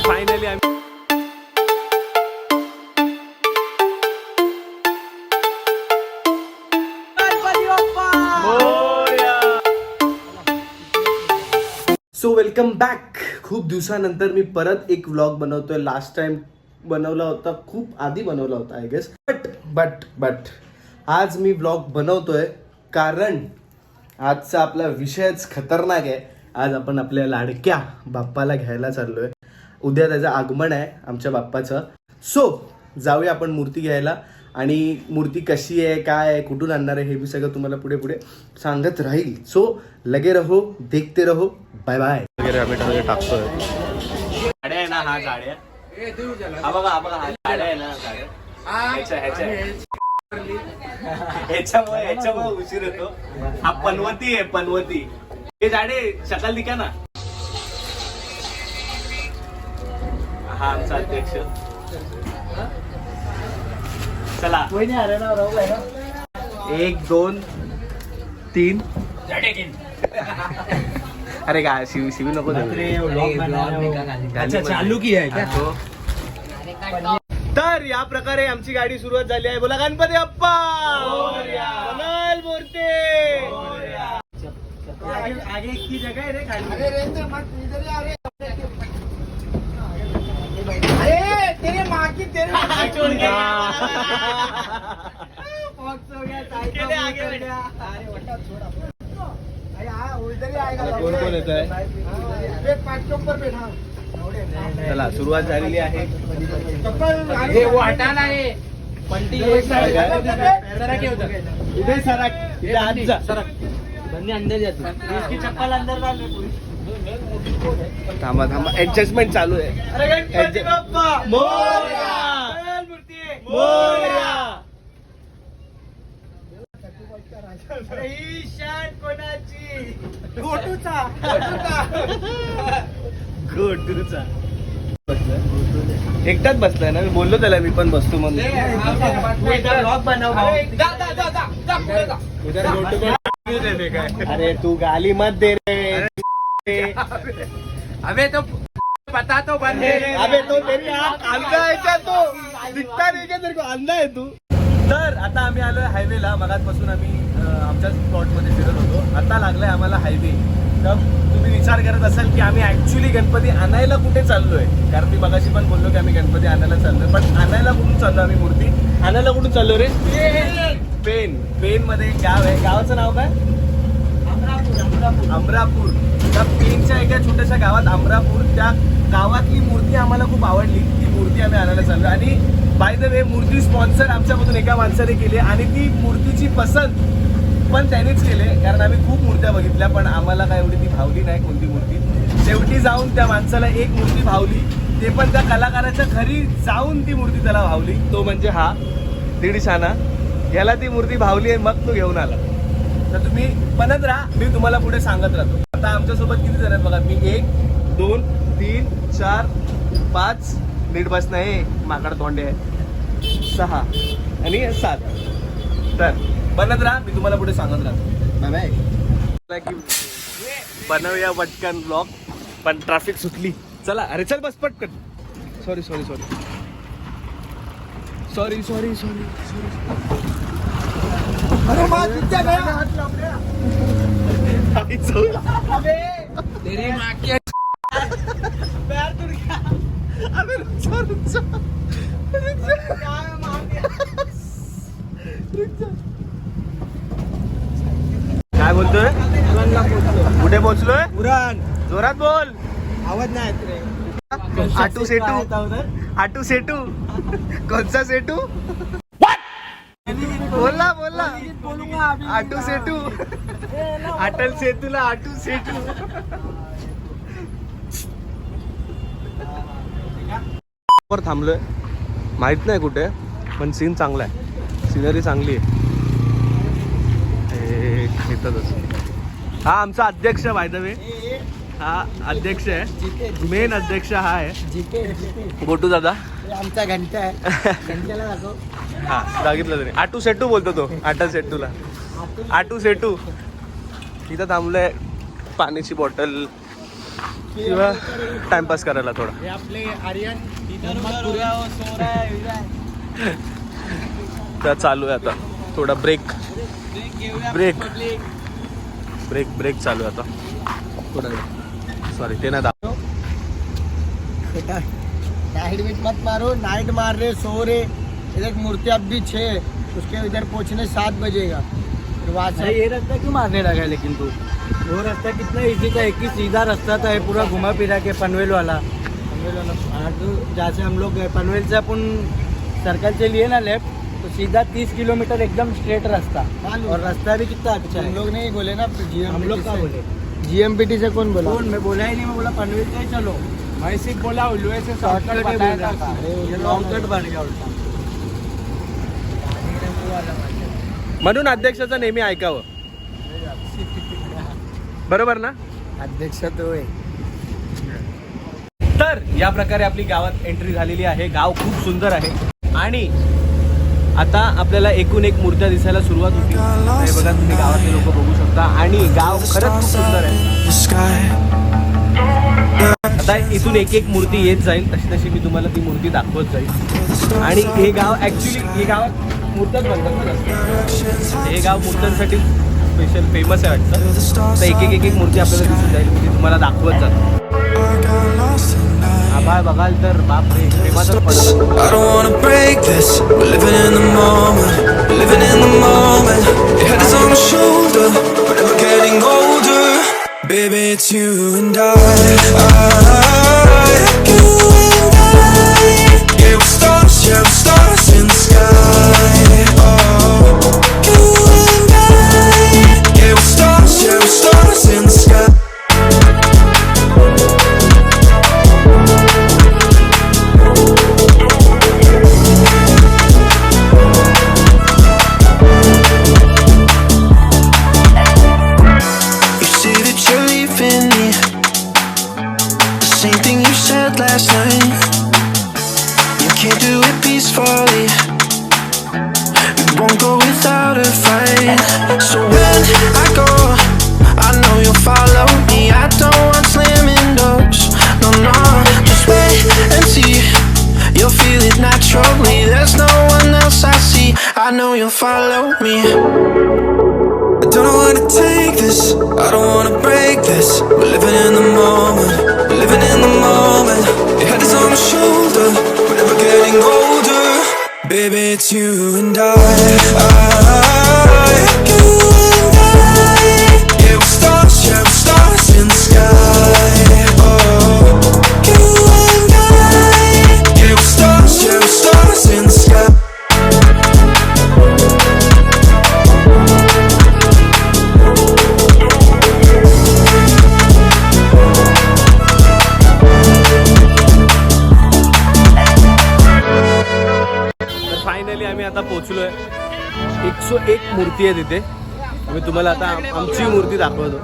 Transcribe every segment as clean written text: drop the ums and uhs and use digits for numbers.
Finally आम्ही so welcome back. खूप दिवसानंतर मी परत एक व्लॉग बनवतोय. लास्ट टाइम बनवला होता, खूप आधी बनवला होता आय गेस. बट आज मी व्लॉग बनवतोय कारण आजचा आपला विषयच खतरनाक आहे. आज आपण आपल्या लाडक्या बाप्पाला घ्यायला चाललोय. उद्या त्याचं आगमन आहे आमच्या बाप्पाचं. सो जाऊया आपण मूर्ती घ्यायला. आणि मूर्ती कशी आहे, काय आहे, कुठून आणणार आहे, हे मी सगळं तुम्हाला पुढे पुढे सांगत राहील. सो लगे रहो, देखते रहो. Bye bye. वगैरे आम्ही टाकतोय. गाड्या आहे ना, हा गाड्या हा बघा हा गाड्या आहे ना, ह्याच्यामुळे उशीर येतो. हा पनवती आहे, पनवती. हे झाडे शकाल दिका ना. हा आमचा अध्यक्ष. चला 1 2 3. अरे काय शिवी नको चालू की आहे. तर या प्रकारे आमची गाडी सुरुवात झाली आहे. बोला गणपती बाप्पा मंगल मूर्ती. आगे की जगह है रे खाली. अरे तेरे माँ की तेरे छोड़ के फॉक्स हो गया, टाइगर आगे हो गया. अरे वटा छोड़ अरे हां उधर ही आएगा. कोण येत आहे? एक पाच ऊपर बैठा. चला सुरुवात झालेली आहे. हे वो हटाना है पंटी. सरक के उधर इधर सरक. इधर हाथ जा सरक. बन्नी अंदर जातो. इसकी चप्पल अंदर डाल ले पूरी. थांबा ऍडजस्टमेंट चालू आहे. अरे गणपती बाप्पा मोरया. मोरया. ही शर्ट कोणाची? गोटूचा. एकटाच बसलाय ना. मी बोललो त्याला मी पण बसतो म्हणून. अरे तू गाली मत दे रे. अबे तो पता तो बंदे. अबे तो तेरी आँख अंधा है क्या? तो दिखता नहीं क्या तेरे को? अंधा है तू. तर आता आम्ही आलोय हायवेला. मगाचपासून आम्ही आमच्या स्पॉट मध्ये फिरत होतो. आता लागलाय आम्हाला हायवे. तर तुम्ही विचार करत असाल की आम्ही ऍक्च्युली गणपती आणायला कुठे चाललोय. कारण मी मगाशी पण बोललो की आम्ही गणपती आणायला चाललोय. पण आणायला कुठून चाललो आम्ही मूर्ती? आणायला कुठून चाललो रे? पेन मध्ये गाव आहे. गावाचं नाव काय? अमरापूर. त्या पेनच्या एका छोट्याशा गावात अमरापूर. त्या गावातली मूर्ती आम्हाला खूप आवडली. ती मूर्ती आम्ही आणायला चाललो. आणि बाय द वे मूर्ती स्पॉन्सर आमच्यामधून एका माणसाने केली. आणि ती मूर्तीची पसंत पण त्यानेच केले. कारण आम्ही खूप मूर्त्या बघितल्या पण आम्हाला काय एवढी ती भावली नाही कोणती मूर्ती. शेवटी जाऊन त्या माणसाला एक मूर्ती भावली. ते पण त्या कलाकाराच्या घरी जाऊन ती मूर्ती त्याला भावली. तो म्हणजे हा दीडशाना. याला ती मूर्ती भावली आहे मग तो घेऊन आला. तर तुम्ही बनत राहा. मी तुम्हाला पुढे सांगत राहतो. आता आमच्यासोबत किती जण आहेत बघा. मी 1 2 3 4 5 नीट बस नाही माकड तोंडे आहे 6 आणि 7. तर बनत राहा. मी तुम्हाला पुढे सांगत राहतो. बाय. बनवूया पटकन ब्लॉग. पण ट्रॅफिक सुटली. चला. अरे चल बस पटकन. सॉरी अरे माँ कितना गया. तेरी माँ की पैर टूट गया. अबे रुक जा. काय बोलतोय? कुठे पोहोचलोय? उरण. जोरात बोल. आवाज नाही येत रे. आटू सेटू. कोणचा सेटू? बोला आटू सेटू. अटल सेतूला आटू सेटू. वर थांबलोय. माहित नाही कुठे पण सीन चांगला आहे. सिनरी चांगली आहे. हा आमचा अध्यक्ष बाय द वे. हा अध्यक्ष आहे. मेन अध्यक्ष हा आहे गोटू दादा. आमचा घंटा आहे. घंट्याला दाखव. हा सांगितलं तरी. आटू सेटू बोलतो तो. अटल सेटूला आटू सेटू. इथं थांबलोय. पाण्याची बॉटल किंवा टाइमपास करायला थोडा. हे आपले आर्यन तर चालू आहे आता थोडा ब्रेक चालू आहे आता थोडा. सॉरी ते नाही दाखव. नाइट विथ मत मारो, नाइट मार रहे सो रहे. इधर मूर्ति अब भी 6, उसके इधर पहुंचने 7 बजेगा. फिर वहाँ से ये रास्ता क्यों मारने लगा है? लेकिन तू वो रास्ता कितना इजी था, एक ही सीधा रास्ता था, ये पूरा घुमा फिरा के पनवेल वाला. हाँ, तो जहाँ से हम लोग गए पनवेल से अपन सर्कल से लिए ना लेफ्ट, तो सीधा 30 किलोमीटर एकदम स्ट्रेट रास्ता. और रास्ता भी कितना अच्छा है. हम लोग नहीं बोले ना, हम लोग क्या बोले? GMPT से कौन बोला? मैं बोला ही नहीं. मैं बोला पनवेल से ही चलो. मैं सिर्फ बोला उल्लुए से शॉर्टकट बताया था. लॉन्ग कट बन गया उल्टा. म्हणून अध्यक्षाचं नेहमी ऐकावं. बरोबर ना? अध्यक्ष तो आहे. तर या प्रकारे आपली गावात एंट्री झालेली आहे. गाव खूप सुंदर आहे आणि आता आपल्याला एकूण एक मूर्त्या दिसायला सुरुवात होती. हे बघा तुम्ही गावातले लोक बघू शकता आणि गाव खरंच खूप सुंदर आहे. आता इथून एक एक मूर्ती येत जाईल, तशी तशी मी तुम्हाला ती मूर्ती दाखवत जाईल. आणि हे गाव ऍक्च्युली हे गावात मूर्त्याच बनतात ना जास्त. हे गाव मूर्त्यांसाठी स्पेशल फेमस आहे वाटतं. तर एक एक मूर्ती आपल्याला दिसून जाईल, ती तुम्हाला दाखवत जातो. आभाळ बघाल तर बापरे प्रेमाचाच पडला. I don't wanna break this. We're living in the moment. We're living in the moment. Your head is on my shoulder, but we're getting older. Baby, it's you and I. You and I. Yeah, we're stars in the sky. Oh, you and I. Yeah, we're stars in the sky. Last night, you can't do it peacefully. We won't go without a fight. So when I go, I know you'll follow me. I don't want slamming doors. No, no, just wait and see. You'll feel it naturally. There's no one else I see. I know you'll follow me. I don't wanna take this. I don't wanna break this. We're living in the moment. We're living in the moment. Your head is on my shoulder. We're never getting older. Baby, it's you and I. You and I. Yeah, we're stars in the sky. Oh, you and I. Yeah, we're stars in the sky. आम्ही आता पोहोचलोय. 101 मूर्ती आहे तिथे. मी तुम्हाला आता आमची मूर्ती दाखवतो.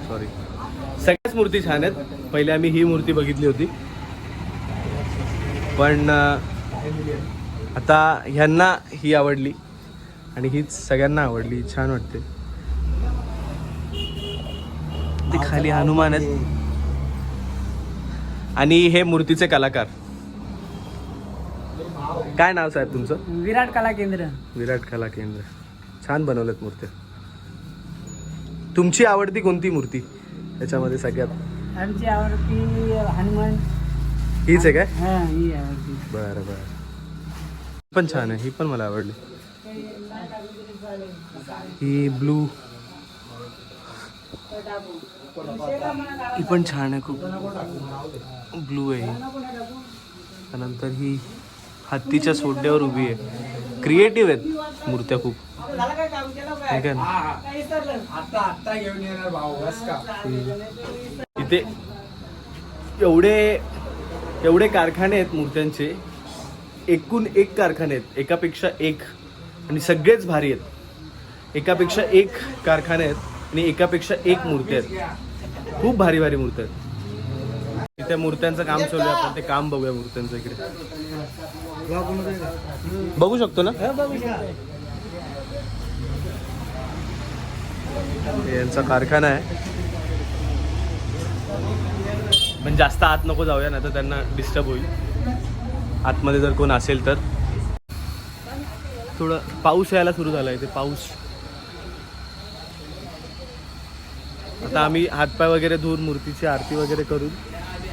सॉरी, सगळ्याच मूर्ती छान आहेत. पहिले आम्ही ही मूर्ती बघितली होती, पण आता ह्यांना ही आवडली आणि हीच सगळ्यांना आवडली. छान वाटते. ते खाली हनुमान आहेत आणि हे मूर्तीचे कलाकार. काय नाव साहेब तुमचं? विराट कला केंद्र. विराट कला केंद्र. छान बनवल्यात मूर्त्या. तुमची आवडती कोणती मूर्ती त्याच्यामध्ये सगळ्यात? आमची आवडती हनुमान. हीच आहे काय? हा, ही आवडती. बरं बरं. पण छान आहे. ही पण मला आवडली. ही ब्लू, ही पण छान आहे. खूप ब्लू आहे. त्यानंतर ही हत्तीच्या सोंड्यावर उभी आहे. क्रिएटिव्ह आहेत मूर्त्या खूप. ठीक आहे ना. इथे एवढे कारखाने आहेत मूर्त्यांचे. एकूण एक कारखाने आहेत, एकापेक्षा एक, आणि सगळेच भारी आहेत. एकापेक्षा एक कारखाने आहेत आणि एकापेक्षा एक मूर्ती आहेत. खूप भारी भारी मूर्ती आहेत. इथे त्या मूर्त्यांचं काम चालू आहे, आपण ते काम बघूया मूर्त्यांचं इकडे. बघू शकतो ना? हे यांचा कारखाना आहे. पण जास्त आत नको जाऊया, नाही तर त्यांना डिस्टर्ब होईल. आतमध्ये जर कोण असेल तर. थोडं पाऊस यायला सुरू झाला इथे, पाऊस. आता आम्ही हातपाय वगैरे धुवून मूर्तीची आरती वगैरे करून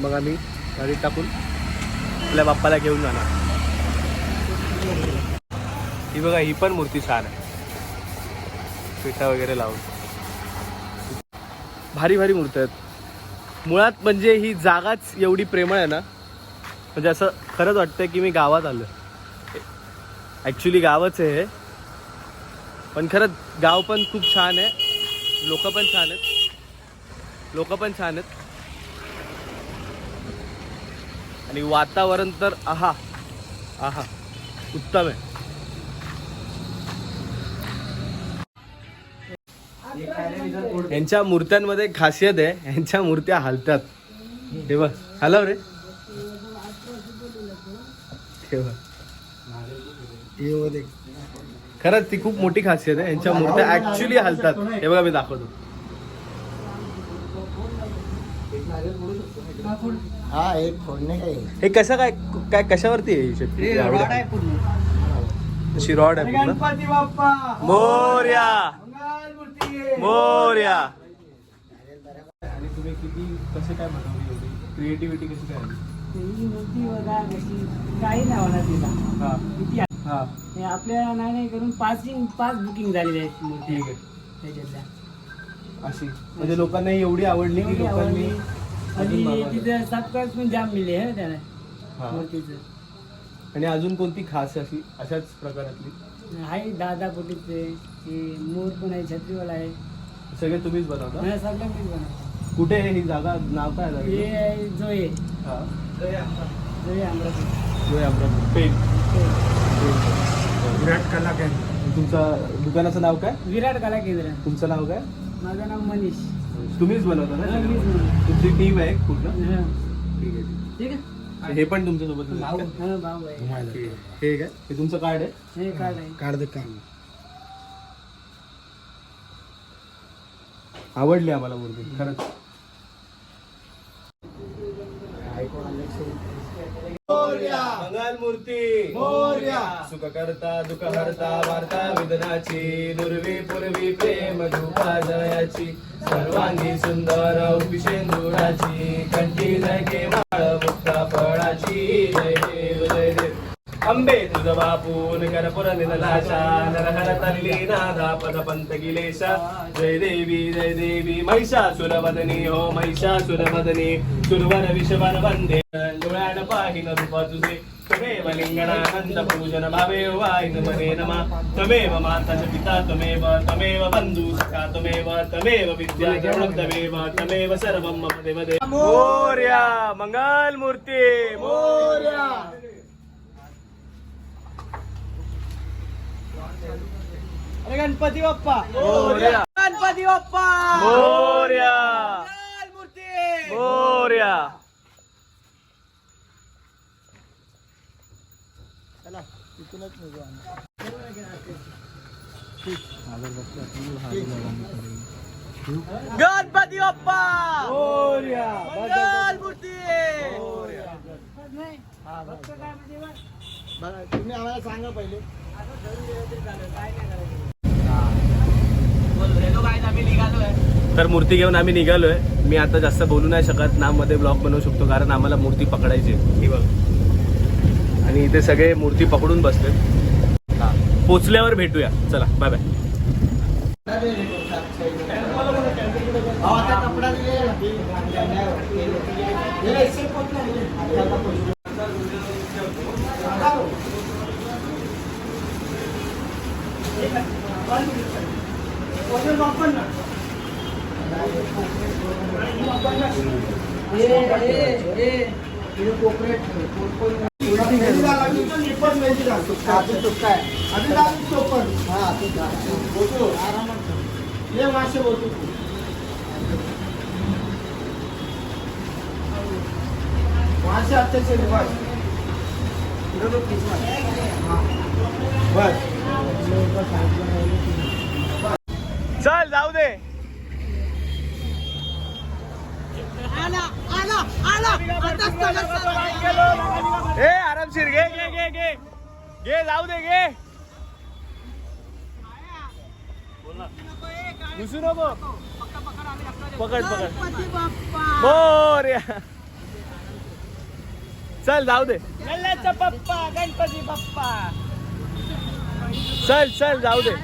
मग आम्ही गाडीत टाकून आपल्या बाप्पाला घेऊन जाणार. ही बघा, ही पण मूर्ती छान आहे, पिठा वगैरे लावून. भारी भारी मूर्ती आहेत. मुळात म्हणजे ही जागाच एवढी प्रेमळ आहे ना, म्हणजे असं खरंच वाटतंय की मी गावात आलो. ॲक्च्युली गावच आहे हे, पण खरंच गाव पण खूप छान आहे. लोक पण छान आहेत. आणि वातावरण तर आहा उत्तम आहे. यांच्या मूर्त्यांमध्ये खासियत आहे, यांच्या मूर्त्या हलतात. हे बघ, हलव रे. खरंच ती खूप मोठी खासियत आहे, यांच्या मूर्त्या ऍक्च्युली हलतात. हे बघा, मी दाखवतो. हा, एक फोडणे काय हे कसं काय कशावरती आहे? शिरॉड आहे पूर्ण. गणपती बाप्पा मोरया मोरया. आणि तुम्ही किती कसे काय बनवली एवढी क्रिएटिव्हिटी कशी काय आली? ही मूर्ती बघा कशी, काही नाही होणार तिला. हा किती आहे? हा, हे आपल्या नाही करून पाच बुकिंग झालेली आहेत मूर्ती ठीक आहे. त्याच्यातल्या. अशी म्हणजे लोकांना एवढी आवडली की एवढी लोकांनी आवडली. अजून आणि मागवलं. तिथं सबस्क्राईब पण जाम मिळले आहे त्याला हा. मूर्तीचं. आणि अजून कोणती खास अशी अशाच प्रकारातली? आहे 10 फुटीचे, ते मोर पण आहे, छत्रीवाला आहे. सगळे तुम्हीच बनवता? हा, सगळं मीच बनवतो. कुठे आहे ही जागा? नाव काय आहे हे जागेचं? आहे जोये हा, अमरावती. होय, अमरावती. पेन. विराट कला केंद्र. तुमचा दुकानाचं नाव काय? विराट कला केंद्र. तुमचं नाव काय? माझं नाव मनीष. तुम्हीच बनवता ना? हा, मीच बनवतो. तुमची टीम आहे पूर्ण? हा. ठीक आहे. ठीक आहे. हे पण तुमच्या सोबत हा, भाऊ आहे. हे काय? हे तुमचं कार्ड आहे? हे कार्ड आहे. काढ काम. आवडली आम्हाला मूर्ती खरंच. मंगल मूर्ती मोरया, सुख करता दुःख हरता वार्ता वेदनाची, दुर्वी पूर्वी प्रेम धुपा जयाची, सर्वांगी सुंदर उपिशेंदुराची, कंठी जय माळ मुक्ता फळाची. जय देव जय देव अंबे तुझ बापून करपुर निलाशा, नरहर तल्ली नादा पद पंत गिलेशा. जय देवी महिषासुरवदनी हो महिषासुरवदनी, सुरवर विश्वर वंदे डोळ्यान पाहिन रूप तुझे. त्वमेव लिंगणानंद पूजन भावे वाहिन मने नमा. त्वमेव माता च पिता त्वमेव बंधू सखा त्वमेव विद्या त्वमेव सर्वं मम देव देव. मोरया मंगल मूर्ती मोरया. अरे गणपती बाप्पा मोरया गणपती बाप्पा मोरया मूर्ती मोरया. चला तिथूनच निघू आम्ही. गणपती बाप्पा मोरया मंगल मूर्ती. नाही. फक्त काय म्हणजे बघ, बघा, तुम्ही आम्हाला सांगा पहिले. तर मूर्ती घेऊन आम्ही निघालोय. मी आता जास्त बोलू नाही शकत ना, मध्ये ब्लॉग बनवू शकतो कारण आम्हाला मूर्ती पकडायची आहे. ही बघ, आणि इथे सगळे मूर्ती पकडून बसले. हा, पोचल्यावर भेटूया. चला बाय बाय. अहो, आता कपडा दिले. से अच्छे से बस बस चल जाऊ दे. ए आरामशीर घे घे घे घे घे जाऊ दे घे. घुसू नको. पकड पकड मोरया. चल जाऊ दे. पप्पा गणपती बाप्पा. चल चल जाऊ दे.